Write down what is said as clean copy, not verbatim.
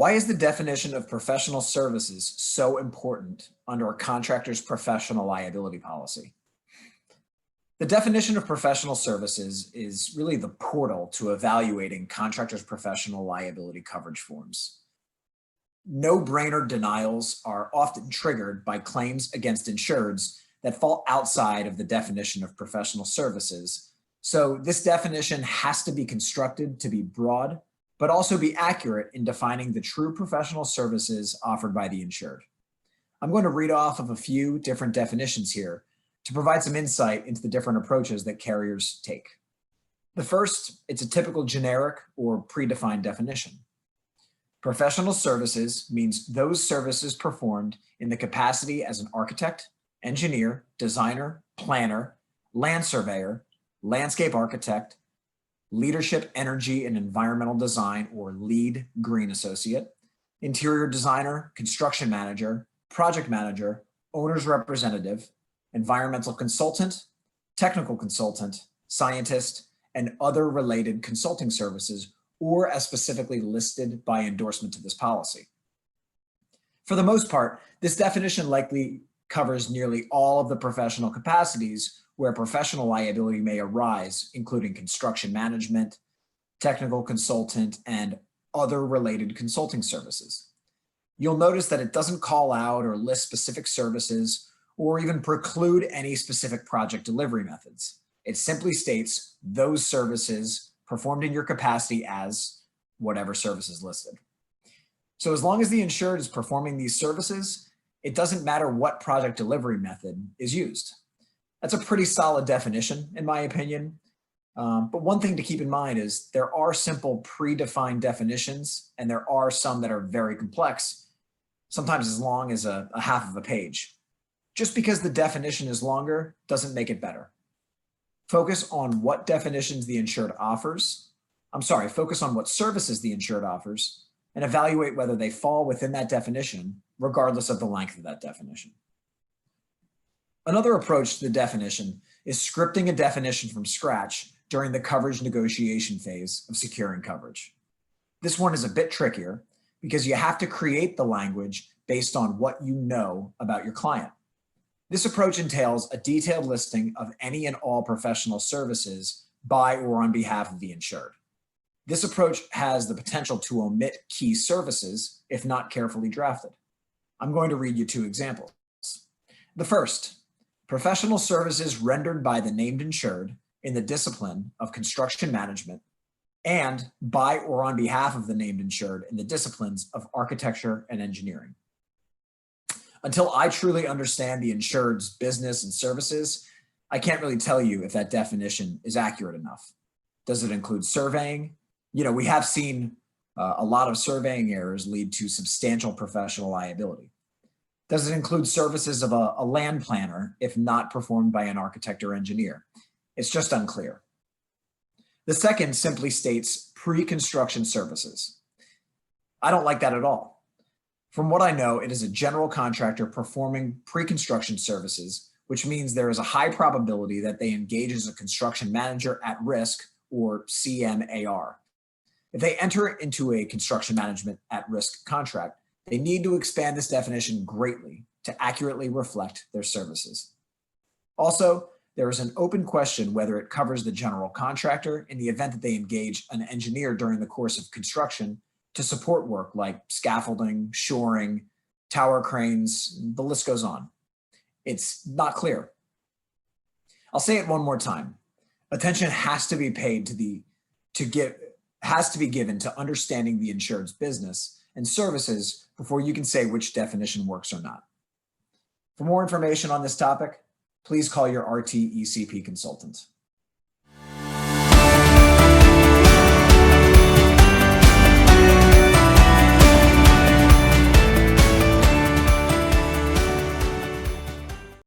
Why is the definition of professional services so important under a contractor's professional liability policy? The definition of professional services is really the portal to evaluating contractors' professional liability coverage forms. No-brainer denials are often triggered by claims against insureds that fall outside of the definition of professional services. So this definition has to be constructed to be broad, but also be accurate in defining the true professional services offered by the insured. I'm going to read off of a few different definitions here to provide some insight into the different approaches that carriers take. The first, it's a typical generic or predefined definition. Professional services means those services performed in the capacity as an architect, engineer, designer, planner, land surveyor, landscape architect, leadership, energy, and environmental design, or LEED green associate, interior designer, construction manager, project manager, owner's representative, environmental consultant, technical consultant, scientist, and other related consulting services, or as specifically listed by endorsement to this policy. For the most part, this definition likely covers nearly all of the professional capacities where professional liability may arise, including construction management, technical consultant, and other related consulting services. You'll notice that it doesn't call out or list specific services or even preclude any specific project delivery methods. It simply states those services performed in your capacity as whatever service is listed. So as long as the insured is performing these services, it doesn't matter what project delivery method is used. That's a pretty solid definition, in my opinion. But one thing to keep in mind is there are simple predefined definitions, and there are some that are very complex, sometimes as long as a half of a page. Just because the definition is longer doesn't make it better. Focus on what definitions the insured offers. Focus on what services the insured offers and evaluate whether they fall within that definition, regardless of the length of that definition. Another approach to the definition is scripting a definition from scratch during the coverage negotiation phase of securing coverage. This one is a bit trickier because you have to create the language based on what you know about your client. This approach entails a detailed listing of any and all professional services by or on behalf of the insured. This approach has the potential to omit key services if not carefully drafted. I'm going to read you two examples. The first, professional services rendered by the named insured in the discipline of construction management and by or on behalf of the named insured in the disciplines of architecture and engineering. Until I truly understand the insured's business and services, I can't really tell you if that definition is accurate enough. Does it include surveying? We have seen a lot of surveying errors lead to substantial professional liability. Does it include services of a land planner if not performed by an architect or engineer? It's just unclear. The second simply states pre-construction services. I don't like that at all. From what I know, it is a general contractor performing pre-construction services, which means there is a high probability that they engage as a construction manager at risk, or CMAR. If they enter into a construction management at risk contract, they need to expand this definition greatly to accurately reflect their services. Also, there is an open question whether it covers the general contractor in the event that they engage an engineer during the course of construction to support work like scaffolding, shoring, tower cranes, the list goes on. It's not clear. I'll say it one more time. Attention has to be paid given to understanding the insured's business and services before you can say which definition works or not. For more information on this topic, please call your RT ECP consultant.